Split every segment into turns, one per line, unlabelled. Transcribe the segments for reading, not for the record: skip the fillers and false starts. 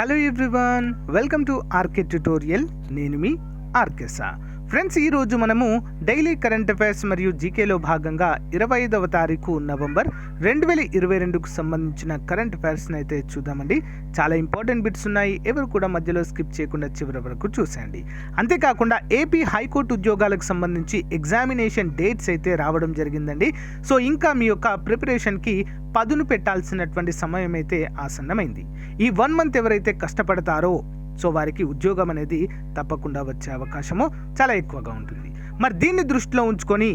Hello everyone, welcome to RK tutorial. నేను మీ ఆర్కేసా. Friends, ఈరోజు మనము డైలీ కరెంట్ అఫైర్స్ మరియు జీకేలో భాగంగా 25వ తారీఖు నవంబర్ 2022కు సంబంధించిన కరెంట్ అఫైర్స్ని అయితే చూద్దామండి. చాలా ఇంపార్టెంట్ బిట్స్ ఉన్నాయి. ఎవరు కూడా మధ్యలో స్కిప్ చేయకుండా చివరి వరకు చూసేయండి. అంతేకాకుండా ఏపీ హైకోర్టు ఉద్యోగాలకు సంబంధించి ఎగ్జామినేషన్ డేట్స్ అయితే రావడం జరిగిందండి. సో ఇంకా మీ యొక్క ప్రిపరేషన్కి పదును పెట్టాల్సినటువంటి సమయం అయితే ఆసన్నమైంది. ఈ 1 మంత్ ఎవరైతే కష్టపడతారో సో వారికి ఉద్యోగం అనేది తప్పకుండా వచ్చే అవకాశము చాలా ఎక్కువగా ఉంటుంది. మరి దీన్ని దృష్టిలో ఉంచుకొని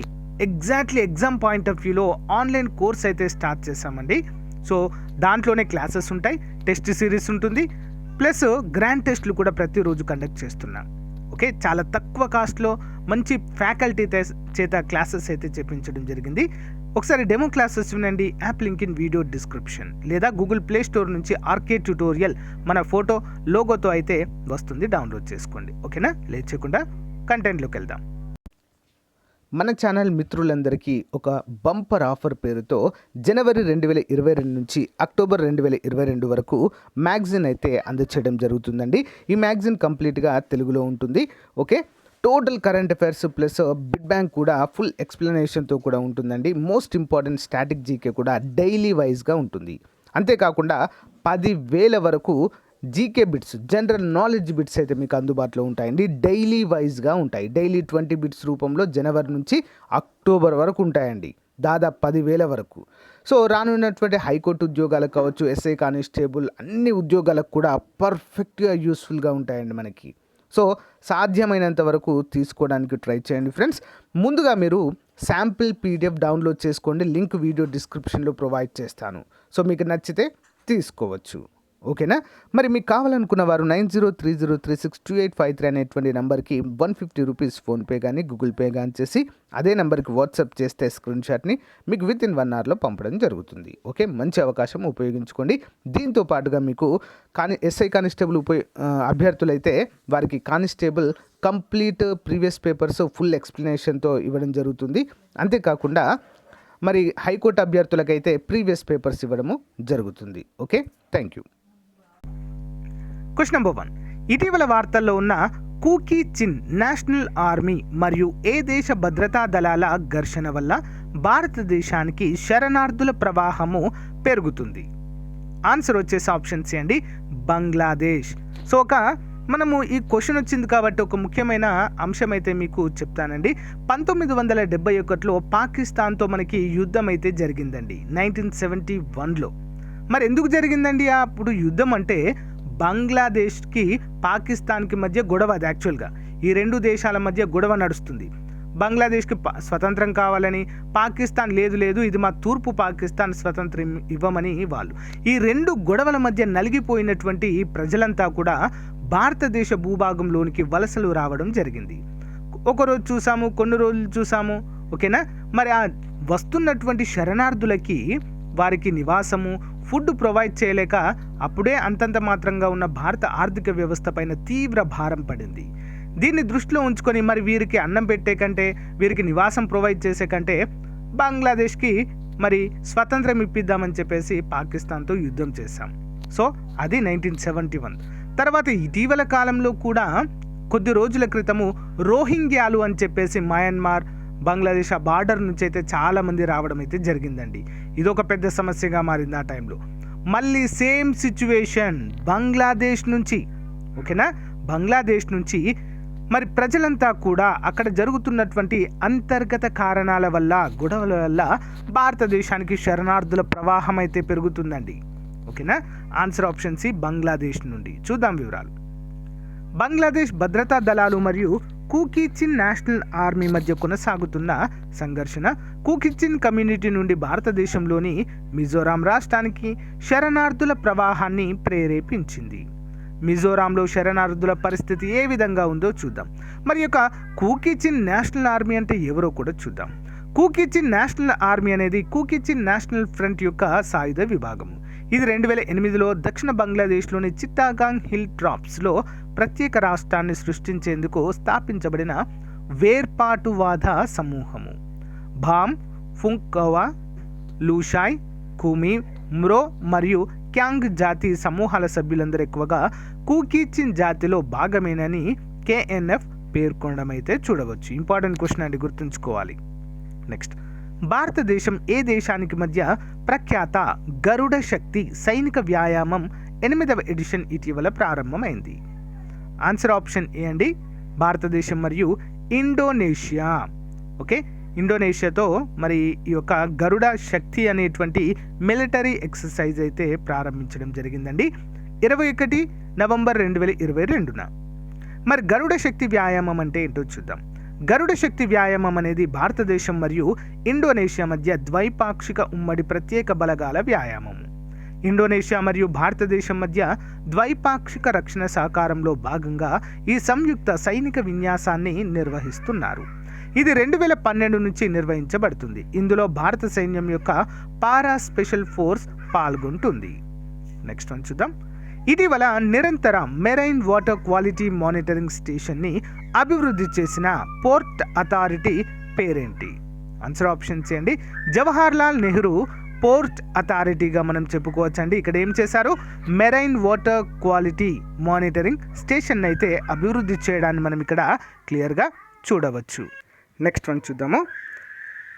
ఎగ్జాక్ట్లీ ఎగ్జామ్ పాయింట్ ఆఫ్ వ్యూలో ఆన్లైన్ కోర్స్ అయితే స్టార్ట్ చేశామండి. సో దాంట్లోనే క్లాసెస్ ఉంటాయి, టెస్ట్ సిరీస్ ఉంటుంది, ప్లస్ గ్రాండ్ టెస్ట్లు కూడా ప్రతిరోజు కండక్ట్ చేస్తున్నాం. ఓకే, చాలా తక్కువ కాస్ట్లో మంచి ఫ్యాకల్టీ చేత క్లాసెస్ అయితే చెప్పించడం జరిగింది. ఒకసారి డెమో క్లాసెస్ వినండి. App link in video description లేదా గూగుల్ ప్లే స్టోర్ నుంచి ఆర్కే ట్యుటోరియల్ మన ఫోటో లోగోతో అయితే వస్తుంది, డౌన్లోడ్ చేసుకోండి. ఓకేనా, లేట్ చేయకుండా కంటెంట్లోకి వెళ్దాం. మన ఛానల్ మిత్రులందరికీ ఒక బంపర్ ఆఫర్ పేరుతో జనవరి 2022 నుంచి అక్టోబర్ 2022 వరకు మ్యాగజైన్ అయితే అందచేయడం జరుగుతుందండి. ఈ మ్యాగజైన్ కంప్లీట్గా తెలుగులో ఉంటుంది. Okay, total current affairs plus bid bank కూడా ఫుల్ ఎక్స్ప్లెనేషన్తో కూడా ఉంటుందండి. మోస్ట్ ఇంపార్టెంట్ స్టాటిక్ జీకే కూడా డైలీ వైజ్గా ఉంటుంది. అంతేకాకుండా 10,000 వరకు GK bits, general knowledge bits అయితే మీకు అందుబాటులో ఉంటాయండి. డైలీ వైజ్గా ఉంటాయి. డైలీ 20 బిట్స్ రూపంలో జనవరి నుంచి అక్టోబర్ వరకు ఉంటాయండి, దాదాపు 10,000 వరకు. సో రానున్నటువంటి హైకోర్టు ఉద్యోగాలకు కావచ్చు, ఎస్ఐ కానిస్టేబుల్ అన్ని ఉద్యోగాలకు కూడా పర్ఫెక్ట్గా యూస్ఫుల్గా ఉంటాయండి మనకి. సో సాధ్యమైనంత వరకు తీసుకోవడానికి ట్రై చేయండి ఫ్రెండ్స్. ముందుగా మీరు శాంపిల్ పీడిఎఫ్ డౌన్లోడ్ చేసుకోండి. లింక్ వీడియో డిస్క్రిప్షన్లో ప్రొవైడ్ చేస్తాను. సో మీకు నచ్చితే తీసుకోవచ్చు. ఓకేనా, మరి మీకు కావాలనుకున్న వారు 9030362853 అనేటువంటి నెంబర్కి 150 రూపీస్ ఫోన్పే కానీ గూగుల్ పే కానీ చేసి అదే నెంబర్కి వాట్సాప్ చేస్తే స్క్రీన్ షాట్ని మీకు విత్ ఇన్ 1 అవర్లో పంపడం జరుగుతుంది. ఓకే, మంచి అవకాశం ఉపయోగించుకోండి. దీంతో పాటుగా మీకు ఎస్ఐ కానిస్టేబుల్ అభ్యర్థులైతే వారికి constable complete previous papers full ఎక్స్ప్లెనేషన్తో ఇవ్వడం జరుగుతుంది. అంతేకాకుండా మరి హైకోర్టు అభ్యర్థులకైతే ప్రీవియస్ పేపర్స్ ఇవ్వడము జరుగుతుంది. Okay, thank you. Question number 1. ఇటీవల వార్తల్లో ఉన్న కూకీ చిన్ నేషనల్ ఆర్మీ మరియు ఏ దేశ భద్రతా దళాల ఘర్షణ వల్ల భారతదేశానికి శరణార్థుల ప్రవాహము పెరుగుతుంది? ఆన్సర్ వచ్చేసి ఆప్షన్ సి అండి, బంగ్లాదేశ్. సో మనము ఈ క్వశ్చన్ వచ్చింది కాబట్టి ఒక ముఖ్యమైన అంశం అయితే మీకు చెప్తానండి. 1971లో పాకిస్తాన్తో మనకి యుద్ధం అయితే జరిగిందండి, 1971లో. మరి ఎందుకు జరిగిందండి అప్పుడు యుద్ధం అంటే? బంగ్లాదేశ్కి పాకిస్తాన్కి మధ్య గొడవ. అది యాక్చువల్గా ఈ 2 దేశాల మధ్య గొడవ నడుస్తుంది. బంగ్లాదేశ్కి స్వతంత్రం కావాలని, పాకిస్తాన్ లేదు ఇది మా తూర్పు పాకిస్తాన్ స్వతంత్రం ఇవ్వమని వాళ్ళు. ఈ 2 గొడవల మధ్య నలిగిపోయినటువంటి ప్రజలంతా కూడా భారతదేశ భూభాగంలోనికి వలసలు రావడం జరిగింది. ఒకరోజు చూసాము, కొన్ని రోజులు చూసాము. ఓకేనా, మరి ఆ వస్తున్నటువంటి శరణార్థులకి వారికి నివాసము, ఫుడ్ ప్రొవైడ్ చేయలేక అప్పుడే అంతంత మాత్రంగా ఉన్న భారత ఆర్థిక వ్యవస్థ పైన తీవ్ర భారం పడింది. దీన్ని దృష్టిలో ఉంచుకొని మరి వీరికి అన్నం పెట్టే కంటే, వీరికి నివాసం ప్రొవైడ్ చేసే కంటే బంగ్లాదేశ్కి మరి స్వతంత్రం ఇప్పిద్దామని చెప్పేసి పాకిస్తాన్తో యుద్ధం చేశాం. సో అది 1971. తర్వాత ఇటీవల కాలంలో కూడా కొద్ది రోజుల క్రితము రోహింగ్యాలు అని చెప్పేసి మయన్మార్, బంగ్లాదేశ్ ఆ బార్డర్ నుంచి అయితే చాలామంది రావడం అయితే జరిగిందండి. ఇదొక పెద్ద సమస్యగా మారింది ఆ టైంలో. మళ్ళీ సేమ్ సిచ్యువేషన్ బంగ్లాదేశ్ నుంచి. ఓకేనా, బంగ్లాదేశ్ నుంచి మరి ప్రజలంతా కూడా అక్కడ జరుగుతున్నటువంటి అంతర్గత కారణాల వల్ల, గొడవల వల్ల భారతదేశానికి శరణార్థుల ప్రవాహం అయితే పెరుగుతుందండి. ఓకేనా, ఆన్సర్ ఆప్షన్ సి, బంగ్లాదేశ్ నుండి. చూద్దాం వివరాలు. బంగ్లాదేశ్ భద్రతా దళాలు మరియు కూకీ చిన్ నేషనల్ ఆర్మీ మధ్య కొనసాగుతున్న సంఘర్షణ కూకీ చిన్ కమ్యూనిటీ నుండి భారతదేశంలోని మిజోరాం రాష్ట్రానికి శరణార్థుల ప్రవాహాన్ని ప్రేరేపించింది. మిజోరాంలో శరణార్థుల పరిస్థితి ఏ విధంగా ఉందో చూద్దాం. మరి యొక్క కూకీ చిన్ నేషనల్ ఆర్మీ అంటే ఎవరో కూడా చూద్దాం. కూకీ చిన్ నేషనల్ ఆర్మీ అనేది కూకీ చిన్ నేషనల్ ఫ్రంట్ యొక్క సాయుధ విభాగము. ఇది 2008లో దక్షిణ బంగ్లాదేశ్లోని చిట్టాగాంగ్ హిల్ ట్రాప్స్లో ప్రత్యేక రాష్ట్రాన్ని సృష్టించేందుకు స్థాపించబడిన వేర్పాటువాద సమూహము. భామ్, ఫుంకవా, లూషాయ్, కుమి, మ్రో మరియు క్యాంగ్ జాతి సమూహాల సభ్యులందరూ ఎక్కువగా కూకీచిన్ జాతిలో భాగమేనని కేఎన్ఎఫ్ పేర్కొనడం అయితే చూడవచ్చు. ఇంపార్టెంట్ క్వశ్చన్ అండి, గుర్తుంచుకోవాలి. నెక్స్ట్, భారతదేశం ఏ దేశానికి మధ్య ప్రఖ్యాత గరుడ శక్తి సైనిక వ్యాయామం 8వ ఎడిషన్ ఇటీవల ప్రారంభమైంది? ఆన్సర్ ఆప్షన్ ఏ అండి, భారతదేశం మరియు ఇండోనేషియా. ఓకే, ఇండోనేషియాతో మరి ఈ యొక్క గరుడ శక్తి అనేటువంటి మిలిటరీ ఎక్సర్సైజ్ అయితే ప్రారంభించడం జరిగిందండి 21 నవంబర్ 2022న. మరి గరుడ శక్తి వ్యాయామం అంటే ఏంటో చూద్దాం. గరుడ శక్తి వ్యాయామం అనేది భారతదేశం మరియు ఇండోనేషియా మధ్య ద్వైపాక్షిక ఉమ్మడి ప్రత్యేక బలగాల వ్యాయామం. ఇండోనేషియా మరియు భారతదేశం మధ్య ద్వైపాక్షిక రక్షణ సహకారంలో భాగంగా ఈ సంయుక్త సైనిక విన్యాసాన్ని నిర్వహిస్తున్నారు. ఇది 2012 నుంచి నిర్వహించబడుతుంది. ఇందులో భారత సైన్యం యొక్క పారా స్పెషల్ ఫోర్స్ పాల్గొంటుంది. నెక్స్ట్ వన్ చూద్దాం. ఇటీవల నిరంతర మెరైన్ వాటర్ క్వాలిటీ మానిటరింగ్ స్టేషన్ని అభివృద్ధి చేసిన పోర్ట్ అథారిటీ పేరేంటి? ఆన్సర్ ఆప్షన్స్ ఏంటి, జవహర్లాల్ నెహ్రూ పోర్ట్ అథారిటీగా మనం చెప్పుకోవచ్చండి. ఇక్కడ ఏం చేశారు, marine water quality monitoring station అయితే అభివృద్ధి చేయడాన్ని మనం ఇక్కడ క్లియర్గా చూడవచ్చు. నెక్స్ట్ వన్ చూద్దాము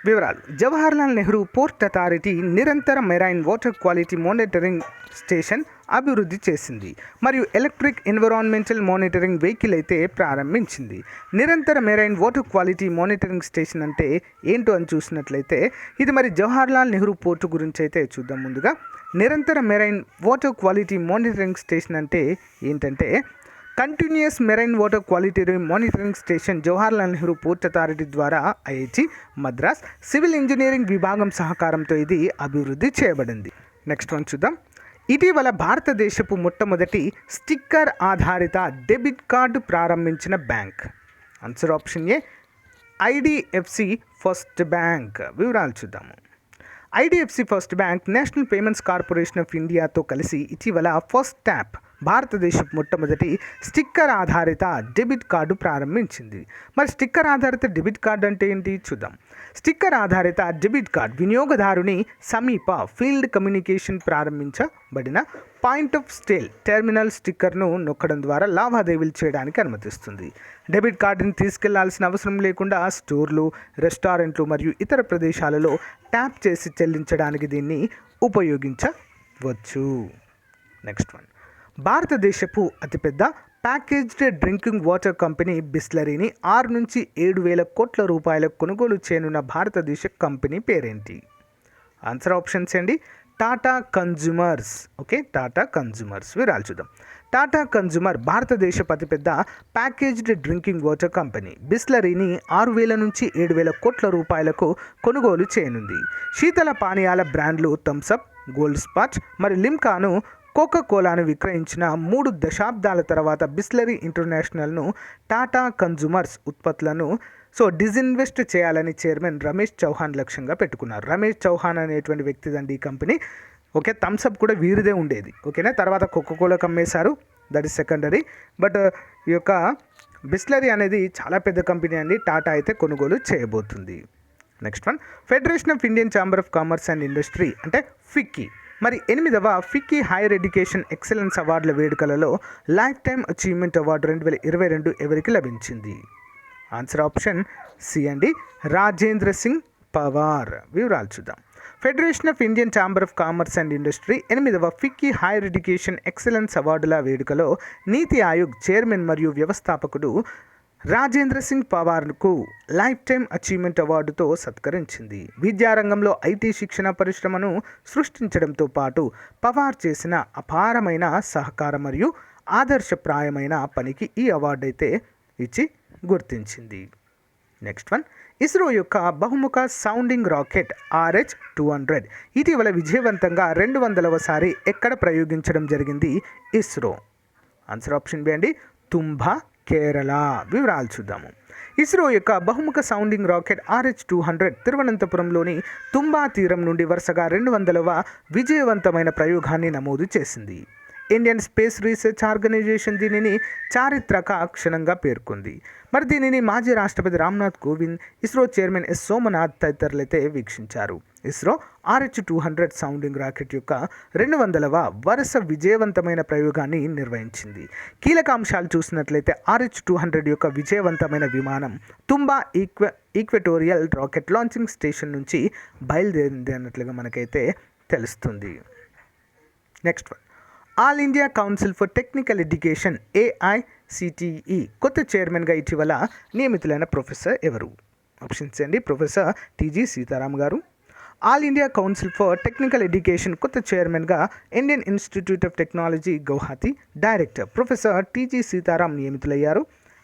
వివరాలు. జవహర్లాల్ నెహ్రూ పోర్ట్ అథారిటీ నిరంతర marine water quality monitoring station అభివృద్ధి చేసింది మరియు ఎలక్ట్రిక్ ఎన్విరాన్మెంటల్ మానిటరింగ్ వెహికల్ అయితే ప్రారంభించింది. నిరంతర marine water quality monitoring station అంటే ఏంటో అని చూసినట్లయితే ఇది మరి జవహర్లాల్ నెహ్రూ పోర్టు గురించి అయితే చూద్దాం. ముందుగా నిరంతర marine water quality monitoring station అంటే ఏంటంటే continuous marine water quality monitoring station Jawaharlal Nehru port authority ద్వారా ఐఐటి మద్రాస్ సివిల్ ఇంజనీరింగ్ విభాగం సహకారంతో ఇది అభివృద్ధి చేయబడింది. నెక్స్ట్ వన్ చూద్దాం. ఇటీవల భారతదేశపు మొట్టమొదటి స్టిక్కర్ ఆధారిత డెబిట్ కార్డు ప్రారంభించిన bank? Answer option A, IDFC first bank. వివరాలు చూద్దాము. IDFC first bank national payments corporation of ఇండియాతో కలిసి ఇటీవల ఫస్ట్ ట్యాప్ భారతదేశపు మొట్టమొదటి స్టిక్కర్ ఆధారిత డెబిట్ కార్డు ప్రారంభించింది. మరి స్టిక్కర్ ఆధారిత డెబిట్ కార్డు అంటే ఏంటి చూద్దాం. స్టిక్కర్ ఆధారిత డెబిట్ కార్డ్ వినియోగదారుని సమీప ఫీల్డ్ కమ్యూనికేషన్ ప్రారంభించబడిన పాయింట్ ఆఫ్ సేల్ టెర్మినల్ స్టిక్కర్ను నొక్కడం ద్వారా లావాదేవీలు చేయడానికి అనుమతిస్తుంది. డెబిట్ కార్డుని తీసుకెళ్లాల్సిన అవసరం లేకుండా స్టోర్లు, రెస్టారెంట్లు మరియు ఇతర ప్రదేశాలలో ట్యాప్ చేసి చెల్లించడానికి దీన్ని ఉపయోగించవచ్చు. Next one. భారతదేశపు అతిపెద్ద ప్యాకేజ్డ్ డ్రింకింగ్ వాటర్ కంపెనీ బిస్లరీని 6 నుంచి 7,000 కోట్ల రూపాయలకు కొనుగోలు చేయనున్న భారతదేశ కంపెనీ పేరేంటి? ఆన్సర్ ఆప్షన్స్ అండి, Tata consumers. Okay, Tata consumers. వివరాలు చూద్దాం. టాటా కన్జ్యూమర్ భారతదేశపు అతిపెద్ద ప్యాకేజ్డ్ డ్రింకింగ్ వాటర్ కంపెనీ బిస్లరీని 6,000 నుంచి 7,000 కోట్ల రూపాయలకు కొనుగోలు చేయనుంది. శీతల పానీయాల బ్రాండ్లు థమ్సప్, గోల్డ్ స్పాట్ మరియు లిమ్కాను కోకా కోలాను విక్రయించిన 3 దశాబ్దాల తర్వాత బిస్లరీ ఇంటర్నేషనల్ను టాటా కన్జ్యూమర్స్ ఉత్పత్తులను డిజిన్వెస్ట్ చేయాలని చైర్మన్ రమేష్ చౌహాన్ లక్ష్యంగా పెట్టుకున్నారు. రమేష్ చౌహాన్ అనేటువంటి వ్యక్తిదండి ఈ కంపెనీ. ఓకే, థమ్సప్ కూడా వీరిదే ఉండేది. ఓకేనా, తర్వాత కోకా కోలాకు అమ్మేశారు, దట్ ఈస్ సెకండరీ. బట్ ఈ యొక్క బిస్లరీ అనేది చాలా పెద్ద కంపెనీ అండి. టాటా అయితే కొనుగోలు చేయబోతుంది. Next one. Federation of Indian chamber of commerce and industry అంటే ఫిక్కీ మరి 8వ ఫిక్కీ హైయర్ ఎడ్యుకేషన్ ఎక్సలెన్స్ అవార్డుల వేడుకలలో లైఫ్ టైమ్ అచీవ్మెంట్ అవార్డు 2022 ఎవరికి లభించింది? ఆన్సర్ ఆప్షన్ సి అండి, రాజేంద్ర సింగ్ పవార్. వివరాలు చూద్దాం. Federation of Indian chamber of commerce and industry 8వ ఫిక్కీ హైయర్ ఎడ్యుకేషన్ ఎక్సలెన్స్ అవార్డుల వేడుకలో నీతి ఆయోగ్ చైర్మన్ మరియు వ్యవస్థాపకుడు రాజేంద్ర సింగ్ పవార్కు లైఫ్ టైమ్ అచీవ్మెంట్ అవార్డుతో సత్కరించింది. విద్యారంగంలో ఐటీ శిక్షణ పరిశ్రమను సృష్టించడంతో పాటు పవార్ చేసిన అపారమైన సహకారం మరియు ఆదర్శప్రాయమైన పనికి ఈ అవార్డు అయితే ఇచ్చి గుర్తించింది. Next one. ఇస్రో యొక్క బహుముఖ సౌండింగ్ రాకెట్ RH-200 ఇటీవల విజయవంతంగా 200వసారి ఎక్కడ ప్రయోగించడం జరిగింది? ఇస్రో. ఆన్సర్ ఆప్షన్ బి అండి, తుంబా, కేరళ. వివరాలు చూద్దాము. ఇస్రో యొక్క బహుముఖ సౌండింగ్ రాకెట్ RH-200 తిరువనంతపురంలోని తుంబా తీరం నుండి వరుసగా 200వ విజయవంతమైన ప్రయోగాన్ని నమోదు చేసింది. ఇండియన్ స్పేస్ రీసెర్చ్ ఆర్గనైజేషన్ దీనిని చారిత్రక క్షణంగా పేర్కొంది. మరి దీనిని మాజీ రాష్ట్రపతి రామ్నాథ్ కోవింద్, ఇస్రో చైర్మన్ ఎస్ సోమనాథ్ తదితరులైతే వీక్షించారు. ఇస్రో RH-200 సౌండింగ్ రాకెట్ యొక్క 200వ వరుస విజయవంతమైన ప్రయోగాన్ని నిర్వహించింది. కీలక అంశాలు చూసినట్లయితే RH-200 యొక్క విజయవంతమైన విమానం తుంబా ఈక్వెటోరియల్ రాకెట్ లాంచింగ్ స్టేషన్ నుంచి బయలుదేరింది అన్నట్లుగా మనకైతే తెలుస్తుంది. Next one, all India council for technical education AICTE కొత్త చైర్మన్గా ఇటీవల నియమితులైన ప్రొఫెసర్ ఎవరు? ఆప్షన్స్ అండి. ప్రొఫెసర్ TG సీతారాం గారు. All India council for technical education కొత్త చైర్మన్గా Indian institute of technology Guwahati director professor TG Sitaram నియమితులయ్యారు.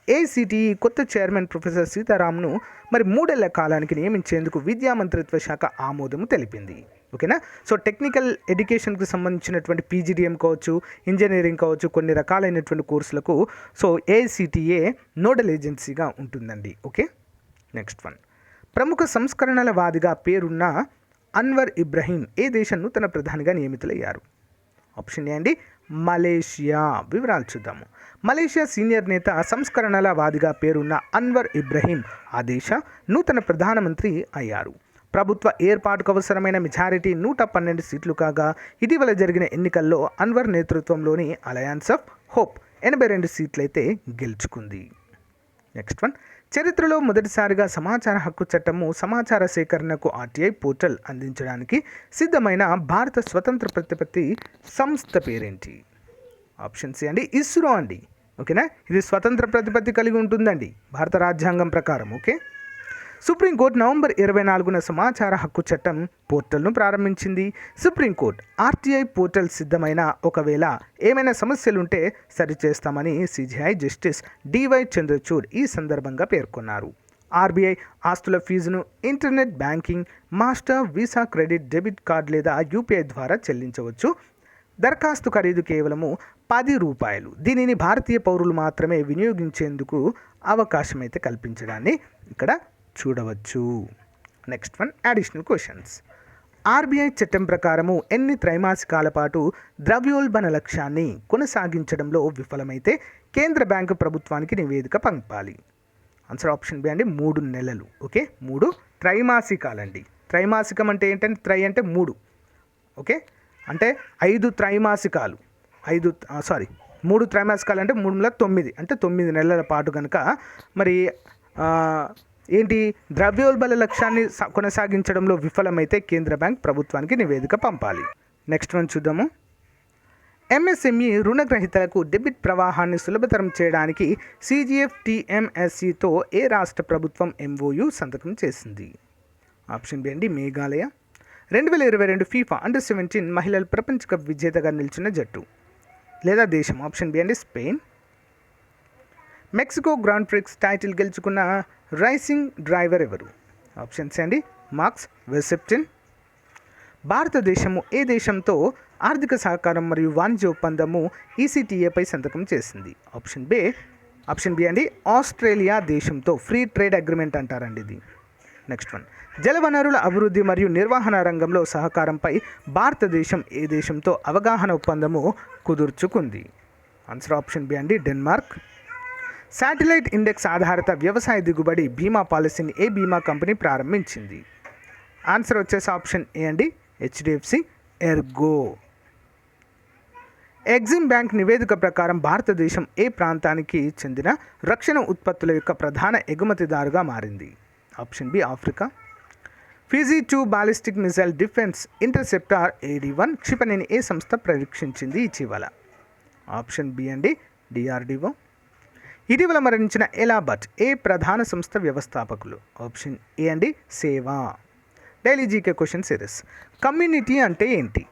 AICTE కొత్త చైర్మన్ ప్రొఫెసర్ సీతారాంను మరి 3 ఏళ్ల కాలానికి నియమించేందుకు విద్యా మంత్రిత్వ శాఖ ఆమోదం తెలిపింది. ఓకేనా. సో టెక్నికల్ ఎడ్యుకేషన్కి సంబంధించినటువంటి PGDM కావచ్చు, ఇంజనీరింగ్ కావచ్చు, కొన్ని రకాలైనటువంటి కోర్సులకు సో AICTE నోడల్ ఏజెన్సీగా ఉంటుందండి. ఓకే. నెక్స్ట్ వన్, ప్రముఖ సంస్కరణల వాదిగా పేరున్న అన్వర్ ఇబ్రహీం ఏ దేశ నూతన ప్రధానిగా నియమితులయ్యారు? ఆప్షన్ ఏ అండి, మలేషియా. వివరాలు చూద్దాము. మలేషియా సీనియర్ నేత, సంస్కరణల వాదిగా పేరున్న అన్వర్ ఇబ్రహీం ఆ దేశ నూతన ప్రధానమంత్రి అయ్యారు. ప్రభుత్వ ఏర్పాటుకు అవసరమైన మెజారిటీ 112 సీట్లు కాగా ఇటీవల జరిగిన ఎన్నికల్లో అన్వర్ నేతృత్వంలోని అలయన్స్ ఆఫ్ హోప్ 82 సీట్లయితే గెలుచుకుంది. నెక్స్ట్ వన్, చరిత్రలో మొదటిసారిగా సమాచార హక్కు చట్టము సమాచార సేకరణకు RTI పోర్టల్ అందించడానికి సిద్ధమైన భారత స్వతంత్ర ప్రతిపత్తి సంస్థ పేరేంటి? ఆప్షన్ సి అండి, ఇస్రో అండి. ఓకేనా. ఇది స్వతంత్ర ప్రతిపత్తి కలిగి ఉంటుందండి భారత రాజ్యాంగం ప్రకారం. ఓకే. సుప్రీంకోర్టు నవంబర్ 24న సమాచార హక్కు చట్టం పోర్టల్ను ప్రారంభించింది. సుప్రీంకోర్టు RTI పోర్టల్ సిద్ధమైన ఒకవేళ ఏమైనా సమస్యలుంటే సరిచేస్తామని CJI జస్టిస్ DY చంద్రచూడ్ ఈ సందర్భంగా పేర్కొన్నారు. RBI ఆస్తుల ఫీజును internet banking, master, visa, credit, debit card లేదా UPI ద్వారా చెల్లించవచ్చు. దరఖాస్తు ఖరీదు కేవలము ₹10. దీనిని భారతీయ పౌరులు మాత్రమే వినియోగించేందుకు అవకాశం అయితే కల్పించడాన్ని ఇక్కడ చూడవచ్చు. Next one, additional questions. RBI చట్టం ప్రకారము ఎన్ని త్రైమాసికాల పాటు ద్రవ్యోల్బణ లక్ష్యాన్ని కొనసాగించడంలో విఫలమైతే కేంద్ర బ్యాంకు ప్రభుత్వానికి నివేదిక పంపాలి? ఆన్సర్ ఆప్షన్ బి అండి, 3 నెలలు. ఓకే. 3 త్రైమాసికాలండి. త్రైమాసికం అంటే ఏంటంటే త్రై అంటే 3. ఓకే. అంటే 5 త్రైమాసికాలు. 3 త్రైమాసికాలు అంటే 3 అంటే 9 నెలల పాటు కనుక మరి ఏంటి ద్రవ్యోల్బణ లక్ష్యాన్ని కొనసాగించడంలో విఫలమైతే కేంద్ర బ్యాంక్ ప్రభుత్వానికి నివేదిక పంపాలి. నెక్స్ట్ వన్ చూద్దాము. MSME రుణగ్రహీతలకు డెబిట్ ప్రవాహాన్ని సులభతరం చేయడానికి CGF-TMSCతో ఏ రాష్ట్ర ప్రభుత్వం MOU సంతకం చేసింది? ఆప్షన్ బి అండి, మేఘాలయ. 2022 FIFA Under-17 మహిళల ప్రపంచ కప్ విజేతగా నిలిచిన జట్టు లేదా దేశం? ఆప్షన్ బి అండి, Spain. Mexico grand prix title గెలుచుకున్న రైసింగ్ డ్రైవర్ ఎవరు? ఆప్షన్ సి అండి, మార్క్స్ వెర్స్టెప్పెన్. భారతదేశము ఏ దేశంతో ఆర్థిక సహకారం మరియు వాణిజ్య ఒప్పందము ECTAపై సంతకం చేసింది? ఆప్షన్ బి అండి, ఆస్ట్రేలియా దేశంతో ఫ్రీ ట్రేడ్ అగ్రిమెంట్ అంటారండి ఇది. నెక్స్ట్ వన్, జలవనరుల అభివృద్ధి మరియు నిర్వహణ రంగంలో సహకారంపై భారతదేశం ఏ దేశంతో అవగాహన ఒప్పందము కుదుర్చుకుంది? ఆన్సర్ ఆప్షన్ బి అండి, డెన్మార్క్. శాటిలైట్ ఇండెక్స్ ఆధారిత వ్యవసాయ దిగుబడి బీమా పాలసీని ఏ బీమా కంపెనీ ప్రారంభించింది? ఆన్సర్ వచ్చేసి ఆప్షన్ ఏ అండి, HDFC ఎర్గో. ఎగ్జిమ్ బ్యాంక్ నివేదిక ప్రకారం భారతదేశం ఏ ప్రాంతానికి చెందిన రక్షణ ఉత్పత్తుల యొక్క ప్రధాన ఎగుమతిదారుగా మారింది? Option B, Africa. ఫిజీ-2 ballistic missile defence interceptor AD-1 క్షిపణిని ఏ సంస్థ పరీక్షించింది ఇటీవల? ఆప్షన్ బి అండి, DRDO. ఇటీవల మరణించిన ఎలా భట్ ఏ ప్రధాన సంస్థ వ్యవస్థాపకులు? ఆప్షన్ ఏ అండి, సేవా. Daily GK question series. Community అంటే ఏంటి?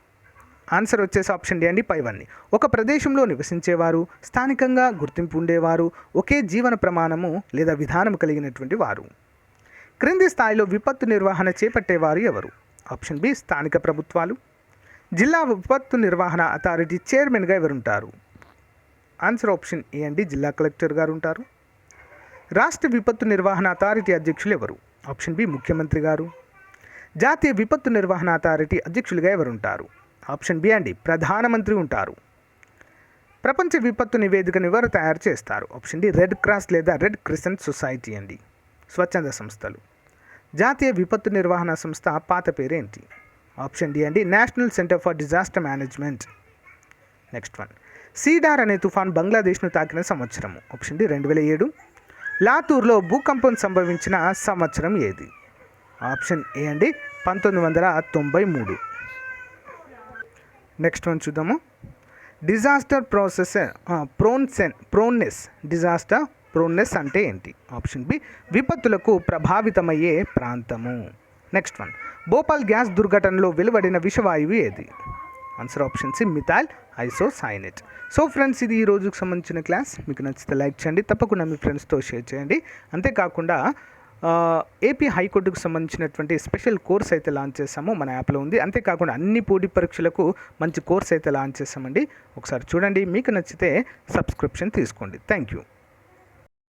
ఆన్సర్ వచ్చేసి ఆప్షన్ డి అండి, పైవన్నీ. ఒక ప్రదేశంలో నివసించేవారు, స్థానికంగా గుర్తింపు ఉండేవారు, ఒకే జీవన ప్రమాణము లేదా విధానం కలిగినటువంటి వారు. క్రింది స్థాయిలో విపత్తు నిర్వహణ చేపట్టేవారు ఎవరు? ఆప్షన్ బి, స్థానిక ప్రభుత్వాలు. జిల్లా విపత్తు నిర్వహణ అథారిటీ చైర్మన్గా ఎవరుంటారు? ఆన్సర్ ఆప్షన్ ఏ అండి, జిల్లా కలెక్టర్ గారు ఉంటారు. రాష్ట్ర విపత్తు నిర్వహణ అథారిటీ అధ్యక్షులు ఎవరు? ఆప్షన్ బి, ముఖ్యమంత్రి గారు. జాతీయ విపత్తు నిర్వహణ అథారిటీ అధ్యక్షులుగా ఎవరుంటారు? ఆప్షన్ బి అండి, ప్రధానమంత్రి ఉంటారు. ప్రపంచ విపత్తు నివేదికను ఎవరు తయారు చేస్తారు? ఆప్షన్ డి రెడ్ క్రాస్ లేదా రెడ్ క్రిసెంట్ సొసైటీ అండి, స్వచ్ఛంద సంస్థలు. జాతీయ విపత్తు నిర్వహణ సంస్థ పాత పేరేంటి? ఆప్షన్ డి అండి national centre for disaster management. Next one, cedar అనే తుఫాన్ బంగ్లాదేశ్ను తాకిన సంవత్సరము? Option D 2007. లాతూర్లో భూకంపం సంభవించిన సంవత్సరం ఏది? ఆప్షన్ ఏ అండి 1993. నెక్స్ట్ వన్ చూద్దాము. డిజాస్టర్ డిజాస్టర్ ప్రోన్నెస్ అంటే ఏంటి? ఆప్షన్ బి విపత్తులకు ప్రభావితమయ్యే ప్రాంతము. నెక్స్ట్ వన్, భోపాల్ గ్యాస్ దుర్ఘటనలో వెలువడిన విషవాయువు ఏది? Answer option C methyl isocyanate. So friends, ఇది ఈ రోజుకు సంబంధించిన క్లాస్. మీకు నచ్చితే లైక్ చేయండి, తప్పకుండా మీ ఫ్రెండ్స్తో షేర్ చేయండి. అంతేకాకుండా ఏపీ హైకోర్టుకు సంబంధించినటువంటి స్పెషల్ కోర్స్ అయితే లాంచ్ చేసాము, మన యాప్లో ఉంది. అంతేకాకుండా అన్ని పోటీ పరీక్షలకు మంచి కోర్స్ అయితే లాంచ్ చేసామండి. ఒకసారి చూడండి, మీకు నచ్చితే సబ్స్క్రిప్షన్ తీసుకోండి. Thank you.